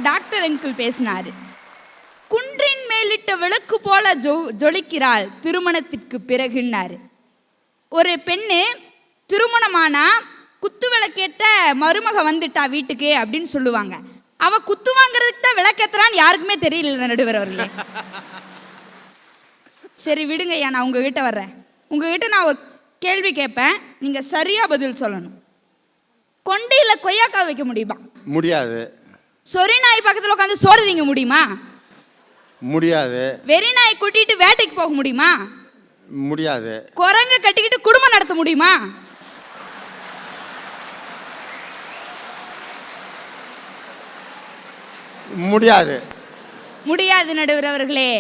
Doctor uncle பேசினாரு. குன்றின் மேலிட்ட விளக்கு போல ஜொலிக்கிறாள் திருமணத்திற்கு பிறகுன்னாரு. ஒரு பெண்ணு திருமணமானா குத்து விளக்கேற்ற மருமக வந்துட்டா வீட்டுக்கு அப்படின்னு சொல்லுவாங்க. அவ குத்து வாங்குறதுக்கு தான் விளக்கேத்துறான்னு யாருக்குமே தெரியல நடுவர் அவர்களே. சரி விடுங்க ஐயா, நான் உங்ககிட்ட வர்றேன். உங்ககிட்ட நான் ஒரு கேள்வி கேட்பேன், நீங்க சரியா பதில் சொல்லணும். கொண்டையில கொய்யாக்கா வைக்க முடியுமா? முடியாது. சொறி நாய் பக்கத்தில் உட்காந்து சோறு திங்க முடியுமா? முடியாது. வெறி நாய் கூட்டிட்டு வேட்டைக்கு போக முடியுமா? முடியாது. குரங்க கட்டிக்கிட்டு குடும்பம் நடத்த முடியுமா? முடியாது. முடியாது நடுவர் அவர்களே.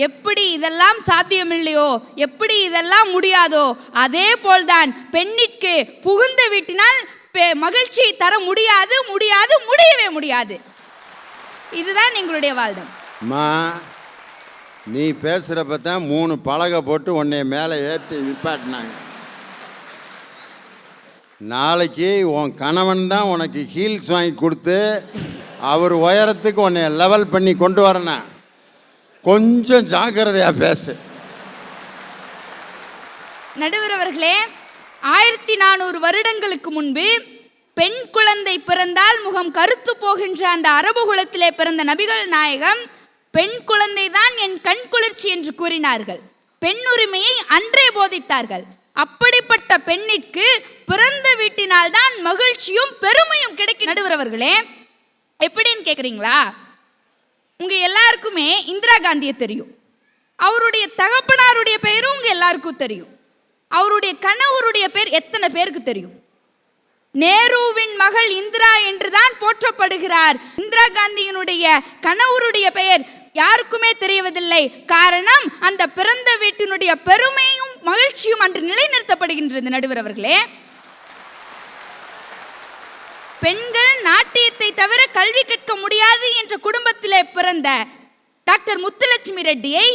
எப்படி இதெல்லாம் சாத்தியமில்லையோ, எப்படி இதெல்லாம் முடியாதோ, அதே போல்தான் பெண்ணிற்கு புகுந்த வீட்டினால் மகிழ்ச்சியை தர முடியாது, முடியாது, முடியவே முடியாது. இதுதான் எங்களுடைய வாழ்டம். நீ பேசுகிறப்ப தான் 3 பலகை போட்டு உன்னை மேலே ஏற்றி நிப்பாட்டினாங்க. நாளைக்கு உன் கணவன் தான் உனக்கு ஹீல்ஸ் வாங்கி கொடுத்து அவர் உயரத்துக்கு உன்னை லெவல் பண்ணி கொண்டு வரணும். கொஞ்சம் ஜாக்கிரதையாக பேசு. நடுவர் அவர்களே, 1400 வருடங்களுக்கு முன்பு பெண் குழந்தை பிறந்தால் முகம் கருத்து போகின்ற அந்த அரபு குலத்திலே பிறந்த நபிகள் நாயகம் பெண் குழந்தை தான் என் கண் குளிர்ச்சி என்று கூறினார்கள். பெண் உரிமையை அன்றே போதித்தார்கள். அப்படிப்பட்ட பெண்ணிற்கு பிறந்த வீட்டினால் தான் மகிழ்ச்சியும் பெருமையும் கிடைக்கும். நடுவர் அவர்களே, எப்படின்னு கேட்குறீங்களா? உங்க எல்லாருக்குமே இந்திரா காந்தியை தெரியும். அவருடைய தகப்பனாருடைய பெயரும் உங்க எல்லாருக்கும் தெரியும். அவருடைய கணவருடைய பேர் எத்தனை பேருக்கு தெரியும்? நேருவின் மகள் இந்திரா என்றுதான் போற்றப்படுகிறார். இந்திரா காந்தியினுடைய கணவருடைய பெயர் யாருக்குமே தெரியவதில்லை. காரணம், அந்த பிறந்த வீட்டினுடைய பெருமையும் மகிழ்ச்சியும் அன்று நிலைநிறுத்தப்படுகின்றது. நடுவர் அவர்களே, பெண்கள் நாட்டியத்தை தவிர கல்வி கற்க முடியாது என்ற குடும்பத்திலே பிறந்த டாக்டர் முத்துலட்சுமி ரெட்டியை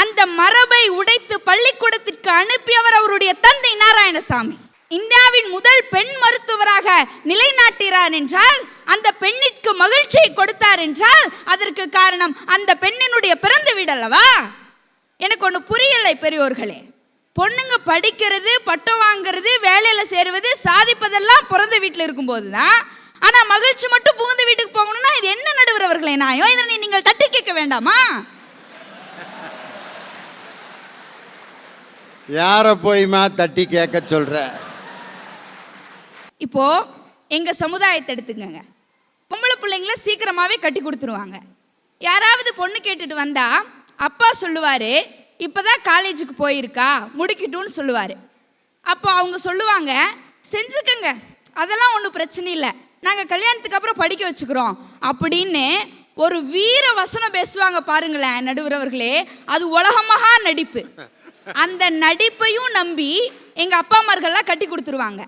அந்த மரபை உடைத்து பள்ளிக்கூடத்திற்கு அனுப்பியவர் அவருடைய தந்தை நாராயணசாமி. இந்தியாவின் முதல் பெண் மருத்துவராக நிலைநாட்டினார் என்றால், அந்த பெண்ணிற்கு மகிழ்ச்சியை கொடுத்தார் என்றால் அதற்கு காரணம் அந்த பெண்ணினுடைய பிறந்த வீடு அல்லவா? எனக்கு ஒன்று புரியலை பெரியோர்களே. பொண்ணுங்க படிக்கிறது, பட்டம் வாங்கிறது, வேலையில சேருவது, சாதிப்பதெல்லாம் பிறந்த வீட்டில் இருக்கும்போது தான். ஆனா மகிழ்ச்சி மட்டும் புகுந்த வீட்டுக்கு போகணும்னா இது என்ன நடுவர் அவர்களே நாயோ? இதனை நீங்கள் தட்டி கேட்க வேண்டாமா? யாரை போய்மா தட்டி கேட்க சொல்ற? இப்போ எங்க சமுதாயத்தை எடுத்துக்கங்க. பொம்பளை பிள்ளைங்களை சீக்கிரமாவே கட்டி கொடுத்துருவாங்க. யாராவது பொண்ணு கேட்டுட்டு வந்தா அப்பா சொல்லுவாரு, இப்பதான் காலேஜுக்கு போயிருக்கா, முடிக்கட்டும்னு சொல்லுவாரு. அப்போ அவங்க சொல்லுவாங்க, செஞ்சுக்கங்க, அதெல்லாம் ஒன்றும் பிரச்சனை இல்லை, நாங்கள் கல்யாணத்துக்கு அப்புறம் படிக்க வச்சுக்கிறோம் அப்படின்னு ஒரு வீர வசனம் பேசுவாங்க பாருங்களேன் நடுவர் அவர்களே. அது உலகமகா நடிப்பு. அந்த நடிப்பையும் நம்பி எங்கள் அப்பா அம்மார்கள்லாம் கட்டி கொடுத்துருவாங்க.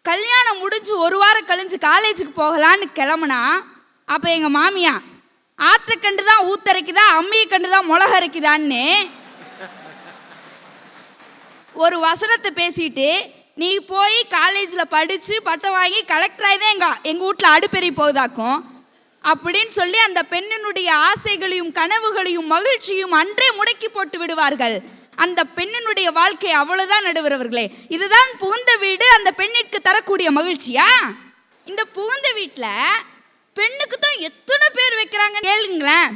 கல்யாணம் முடிஞ்சு 1 வாரம் கழிஞ்சு காலேஜுக்கு போகலான்னு கிளம்புனா அப்போ எங்கள் மாமியா ஆத்தக்கண்டு தான் ஊத்தரைக்குதா, அம்மியை கண்டு தான் மிளகு அரைக்குதான்னு ஒரு வசனத்தை பேசிட்டு, நீ போய் காலேஜில் படித்து பட்டம் வாங்கி கலெக்டராகி தான் எங்கள் வீட்டில் அடுப்பெறி போகுதாக்கும் அப்படின்னு சொல்லி அந்த பெண்ணினுடைய ஆசைகளையும் கனவுகளையும் மகிழ்ச்சியும் அன்றே முடக்கி போட்டு விடுவார்கள். அந்த பெண்ணினுடைய வாழ்க்கை அவ்வளவுதான் நடுவர் அவர்களே. இதுதான் புகுந்த வீடு அந்த பெண்ணிற்கு தரக்கூடிய மகிழ்ச்சியா? இந்த புகுந்த வீட்டில் பெண்ணுக்கு தான் எத்தனை பேர் வைக்கிறாங்க கேளுங்களேன்.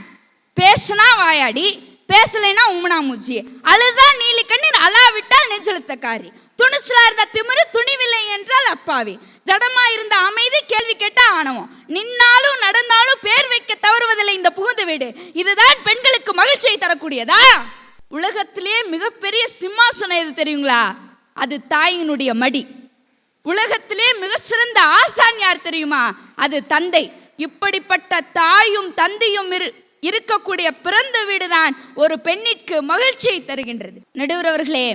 பேசுனா வாயாடி, பேசலைன்னா உம்மனா மூச்சி, அழுதா நீலி கண்ணீர், அலாவிட்டால் நெஞ்செழுத்தக்காரி, துணிச்சலா இருந்த திமிரு, துணிவில்லை என்றால் அப்பாவி, ஜடமா இருந்த அமைதி, கேள்வி கேட்டா ஆணவம், நின்னாலும் நடந்தாலும் பேர் வைக்க தவறுவதில்லை இந்த புகுந்த வீடு. இதுதான் பெண்களுக்கு மகிழ்ச்சியை தரக்கூடியதா? உலகத்திலே மிகப்பெரிய சிம்மாசனம் எது தெரியுங்களா? அது தாயினுடைய மடி. உலகத்திலே மிக சிறந்த ஆசான் யார் தெரியுமா? அது தந்தை. இப்படிப்பட்ட தாயும் தந்தையும் இருக்கக்கூடிய பிறந்த வீடுதான் ஒரு பெண்ணிற்கு மகிழ்ச்சியை தருகின்றது. நடுவர் அவர்களே,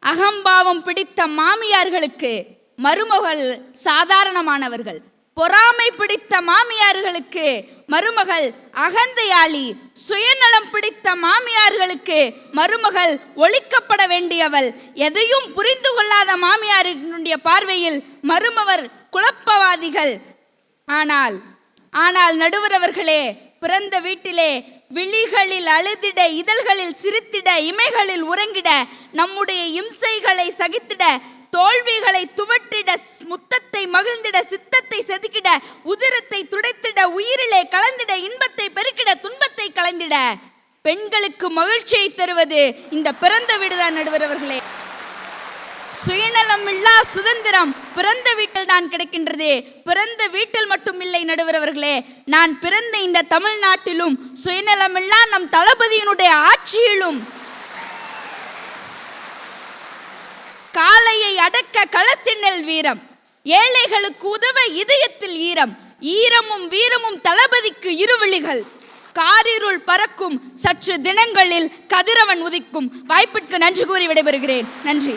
அகம்பாவம் பிடித்த மாமியார்களுக்கு மருமகள் சாதாரணமானவர்கள். பொறாமை பிடித்த மாமியார்களுக்கு மருமகள் அகந்தையாளி. சுயநலம் பிடித்த மாமியார்களுக்கு மருமகள் ஒழிக்கப்பட வேண்டியவள். எதையும் புரிந்து கொள்ளாத மாமியாரினுடைய பார்வையில் மருமவர் குழப்பவாதிகள். ஆனால் ஆனால் நடுவர் அவர்களே, பிறந்த வீட்டிலே விழிகளில் அழுதிட, இதழ்களில் சிரித்திட, இமைகளில் உறங்கிட, நம்முடைய இம்சைகளை சகித்திட, தோல்விகளை துவட்டிட, முத்தத்தை மகிழ்ந்திட, சித்தத்தை செதுக்கிட, உதிரத்தை துடைத்திட, உயிரிலே கலந்திட, இன்பத்தை பெருக்கிட, துன்பத்தை கலந்திட, பெண்களுக்கு மகிழ்ச்சியை தருவது இந்த பிறந்த வீடுதான் நடுவர் அவர்களே. சுயநலம் இல்லா சுதந்திரம் பிறந்த வீட்டில் தான் கிடைக்கின்றது. பிறந்த வீட்டில் மட்டும் இல்லை நடுவர் அவர்களே, நான் பிறந்த இந்த தமிழ்நாட்டிலும் சுயநலமில்லா நம் தளபதியினுடைய ஆட்சியிலும் காளையை அடக்க களத்தினில் வீரம், ஏழைகளுக்கு உதவ இதயத்தில் ஈரம், ஈரமும் வீரமும் தளபதிக்கு இருவிழிகள், காரிருள் பறக்கும் சற்று தினங்களில் கதிரவன் உதிக்கும். வாய்ப்பிற்கு நன்றி கூறி விடைபெறுகிறேன். நன்றி.